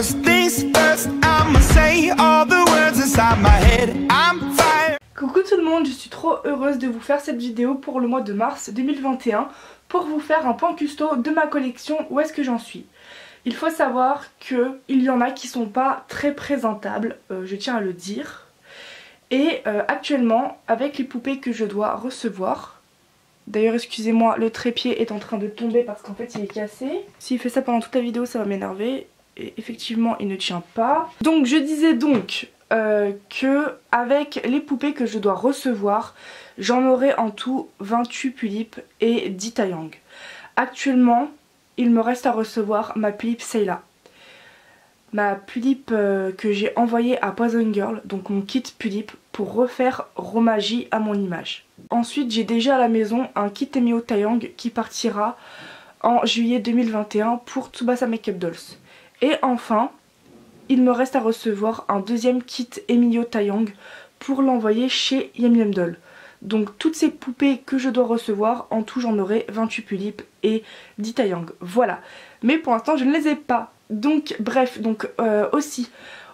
First things first, I'ma say all the words inside my head. I'm fire. Coucou tout le monde, je suis trop heureuse de vous faire cette vidéo pour le mois de mars 2021 pour vous faire un point custo de ma collection, où est-ce que j'en suis. Il faut savoir qu'il y en a qui sont pas très présentables, je tiens à le dire. Et actuellement, avec les poupées que je dois recevoir, d'ailleurs excusez-moi, le trépied est en train de tomber parce qu'en fait il est cassé. S'il fait ça pendant toute la vidéo, ça va m'énerver. Et effectivement, il ne tient pas. Donc je disais donc que avec les poupées que je dois recevoir, j'en aurai en tout 28 Pulip et 10 Taeyang. Actuellement, il me reste à recevoir ma Pulip Sayla. Ma Pulip que j'ai envoyée à Poison Girl, donc mon kit Pulip pour refaire Romagie à mon image. Ensuite, j'ai déjà à la maison un kit Emio Taeyang qui partira en juillet 2021 pour Tsubasa Makeup Dolls. Et enfin, il me reste à recevoir un deuxième kit Emilio Taeyang pour l'envoyer chez Yum Yum Doll. Donc toutes ces poupées que je dois recevoir, en tout j'en aurai 28 Pulip et 10 Taeyang. Voilà. Mais pour l'instant je ne les ai pas. Donc bref, donc aussi,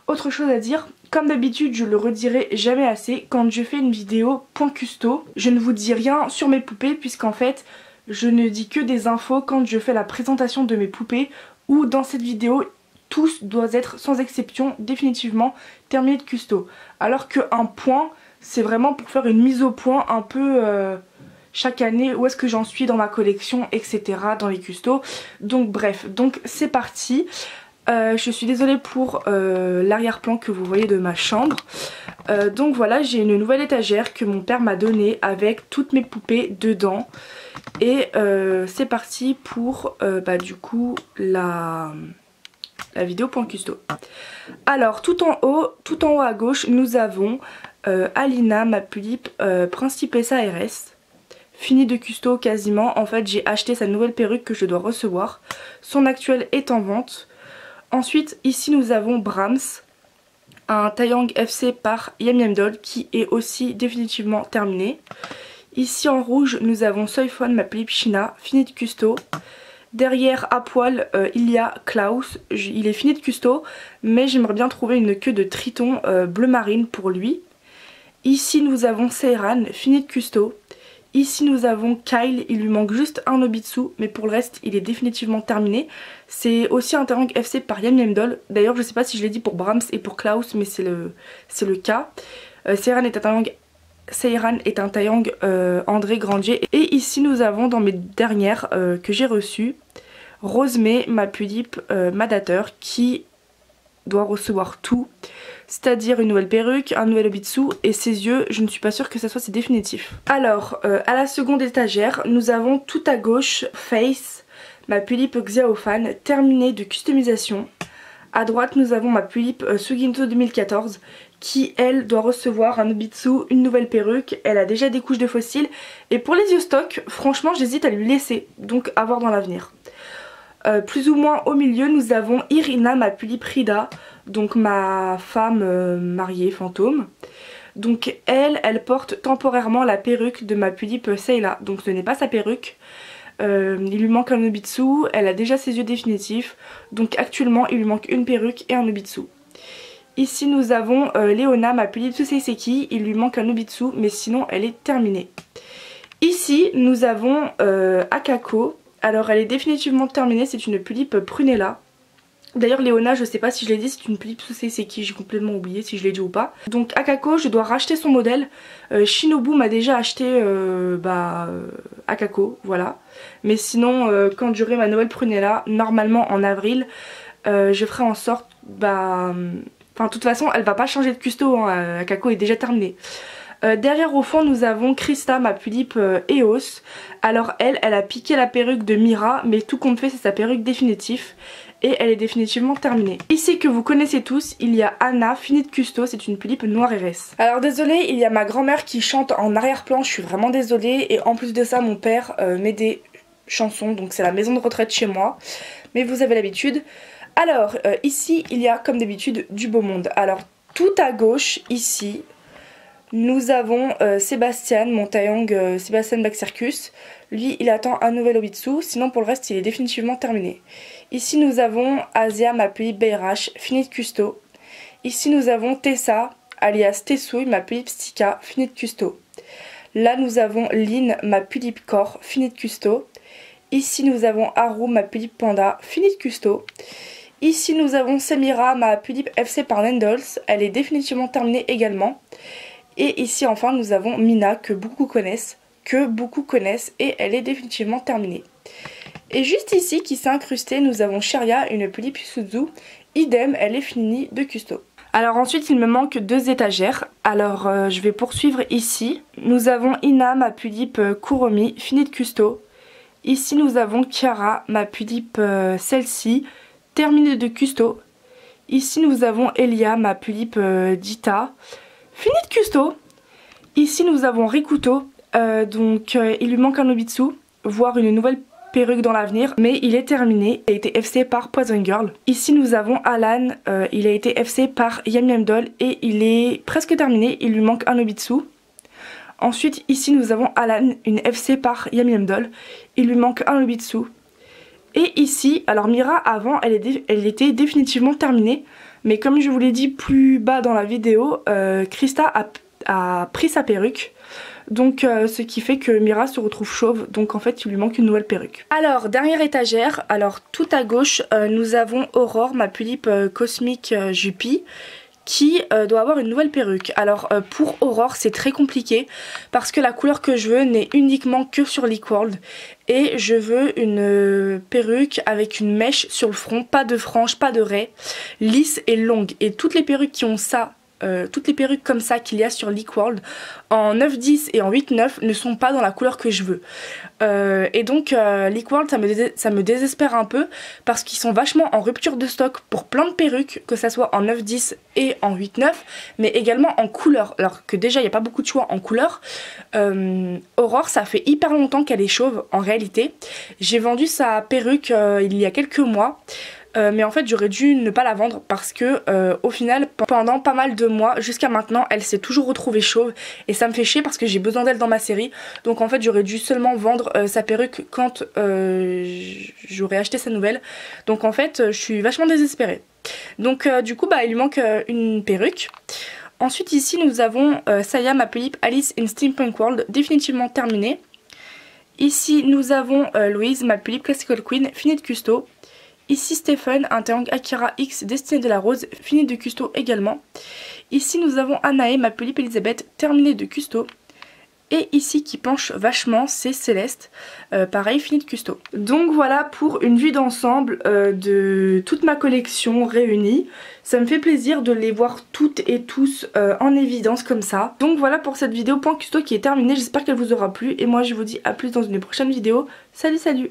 autre chose à dire, comme d'habitude je le redirai jamais assez, quand je fais une vidéo point custo, je ne vous dis rien sur mes poupées puisqu'en fait je ne dis que des infos quand je fais la présentation de mes poupées, ou dans cette vidéo tous doivent être sans exception définitivement terminés de custo. Alors qu'un point, c'est vraiment pour faire une mise au point un peu chaque année, où est-ce que j'en suis dans ma collection, etc. dans les custos. Donc bref, donc c'est parti. Je suis désolée pour l'arrière-plan que vous voyez de ma chambre. Donc voilà, j'ai une nouvelle étagère que mon père m'a donnée avec toutes mes poupées dedans. Et c'est parti pour du coup la vidéo point custo. Alors tout en haut à gauche, nous avons Alina, ma Pulip Principessa RS. Fini de custo quasiment. En fait j'ai acheté sa nouvelle perruque que je dois recevoir. Son actuelle est en vente. Ensuite ici nous avons Brahms, un Taeyang FC par Yum Yum Doll qui est aussi définitivement terminé. Ici en rouge nous avons Soifon, ma Pulip China, fini de custo. Derrière à poil il y a Klaus, il est fini de custo mais j'aimerais bien trouver une queue de triton bleu marine pour lui. Ici nous avons Seiran, fini de custo. Ici nous avons Kyle, il lui manque juste un Nobitsu mais pour le reste il est définitivement terminé. C'est aussi un Taeyang FC par Yum Yum Doll. D'ailleurs je sais pas si je l'ai dit pour Brahms et pour Klaus mais c'est le cas. Seiran est un Taeyang André Grandier. Et ici nous avons dans mes dernières que j'ai reçues Rosemée, ma Pulip Madateur qui doit recevoir tout. C'est-à-dire une nouvelle perruque, un nouvel Obitsu et ses yeux, je ne suis pas sûre que ça soit définitif. Alors à la seconde étagère nous avons tout à gauche Face, ma Pulip Xiaofan terminée de customisation. À droite nous avons ma Pulip Suginto 2014 qui elle doit recevoir un Obitsu, une nouvelle perruque, elle a déjà des couches de fossiles et pour les yeux stock franchement j'hésite à lui laisser, donc à voir dans l'avenir. Plus ou moins au milieu nous avons Irina, ma Pulip Rida, donc ma femme mariée fantôme. Donc elle porte temporairement la perruque de ma Pulip Sayla, donc ce n'est pas sa perruque. Il lui manque un Nobitsu, elle a déjà ses yeux définitifs, donc actuellement il lui manque une perruque et un Nobitsu. Ici nous avons Léona, ma Pulip Suseiseki, il lui manque un Nobitsu mais sinon elle est terminée. Ici nous avons Akako, alors elle est définitivement terminée, c'est une Pulip Prunella. D'ailleurs Léona, je sais pas si je l'ai dit, c'est une Pulip Suseiseki, j'ai complètement oublié si je l'ai dit ou pas. Donc Akako, je dois racheter son modèle. Shinobu m'a déjà acheté Akako, voilà. Mais sinon quand j'aurai ma nouvelle Prunella, normalement en avril, je ferai en sorte, de toute façon elle va pas changer de custo, hein, Akako est déjà terminée. Derrière au fond nous avons Krista, ma Pulip Eos. Alors elle a piqué la perruque de Mira mais tout compte fait c'est sa perruque définitive et elle est définitivement terminée. Ici que vous connaissez tous il y a Anna, finie de custo, c'est une Pulip noire RS. Alors désolée, il y a ma grand-mère qui chante en arrière-plan, je suis vraiment désolée et en plus de ça mon père met des chansons donc c'est la maison de retraite chez moi mais vous avez l'habitude. Alors ici il y a comme d'habitude du beau monde. Alors tout à gauche ici nous avons Sébastien, mon Taeyang Sébastien Black Circus, Lui, il attend un nouvel Obitsu, sinon pour le reste, il est définitivement terminé. Ici, nous avons Asia, ma Pulippe BRH, fini de custo. Ici, nous avons Tessa, alias Tessouille, ma Pulippe Stika, fini de custo. Là, nous avons Lynn, ma Pulippe Core, fini de custo. Ici, nous avons Haru, ma Pulippe Panda, fini de custo. Ici, nous avons Samira, ma Pulippe FC par Nendles, elle est définitivement terminée également. Et ici, enfin, nous avons Mina, que beaucoup connaissent, et elle est définitivement terminée. Et juste ici, qui s'est incrustée, nous avons Sheria, une Pulippe Suzu, idem, elle est finie de custo. Alors ensuite, il me manque 2 étagères, alors je vais poursuivre ici. Nous avons Ina, ma Pulippe Kuromi, finie de custo. Ici, nous avons Kiara, ma Pulippe celle-ci, terminée de custo. Ici, nous avons Elia, ma Pulippe Dita, finie de custo. Ici, nous avons Rikuto, il lui manque un Obitsu, voire une nouvelle perruque dans l'avenir, mais il est terminé, il a été FC par Poison Girl. Ici, nous avons Alan, il a été FC par Yam Yam Doll et il est presque terminé, il lui manque un Obitsu. Ensuite, ici, nous avons Alan, une FC par Yam Yam Doll, il lui manque un Obitsu. Et ici, alors Mira, avant, elle était définitivement terminée, mais comme je vous l'ai dit plus bas dans la vidéo, Krista a pris sa perruque. Donc ce qui fait que Mira se retrouve chauve, donc en fait il lui manque une nouvelle perruque. Alors dernière étagère, alors tout à gauche nous avons Aurore, ma Pulippe cosmique Juppie, qui doit avoir une nouvelle perruque. Alors pour Aurore c'est très compliqué parce que la couleur que je veux n'est uniquement que sur Liquworld et je veux une perruque avec une mèche sur le front, pas de franges, pas de raies, lisse et longue. Et toutes les perruques qui ont ça, toutes les perruques comme ça qu'il y a sur Liquworld en 9-10 et en 8-9 ne sont pas dans la couleur que je veux. Et donc Liquworld ça me désespère un peu parce qu'ils sont vachement en rupture de stock pour plein de perruques, que ça soit en 9-10 et en 8-9, mais également en couleur, alors que déjà il n'y a pas beaucoup de choix en couleur. Aurore, ça fait hyper longtemps qu'elle est chauve en réalité. J'ai vendu sa perruque il y a quelques mois. Mais en fait j'aurais dû ne pas la vendre parce que au final pendant pas mal de mois jusqu'à maintenant elle s'est toujours retrouvée chauve et ça me fait chier parce que j'ai besoin d'elle dans ma série. Donc en fait j'aurais dû seulement vendre sa perruque quand j'aurais acheté sa nouvelle. Donc en fait je suis vachement désespérée. Donc du coup il lui manque une perruque. Ensuite ici nous avons Saya, ma Pulippe Alice in Steampunk World, définitivement terminée. Ici nous avons Louise, ma Pulippe Classical Queen, finie de custo. Ici Stephen, un triangle Akira X Destinée de la Rose, fini de custo également. Ici nous avons Anae, ma Pulippe Elisabeth, terminée de custo. Et ici qui penche vachement, c'est Céleste, pareil, fini de custo. Donc voilà pour une vue d'ensemble de toute ma collection réunie. Ça me fait plaisir de les voir toutes et tous en évidence comme ça. Donc voilà pour cette vidéo point custo qui est terminée, j'espère qu'elle vous aura plu. Et moi je vous dis à plus dans une prochaine vidéo. Salut salut!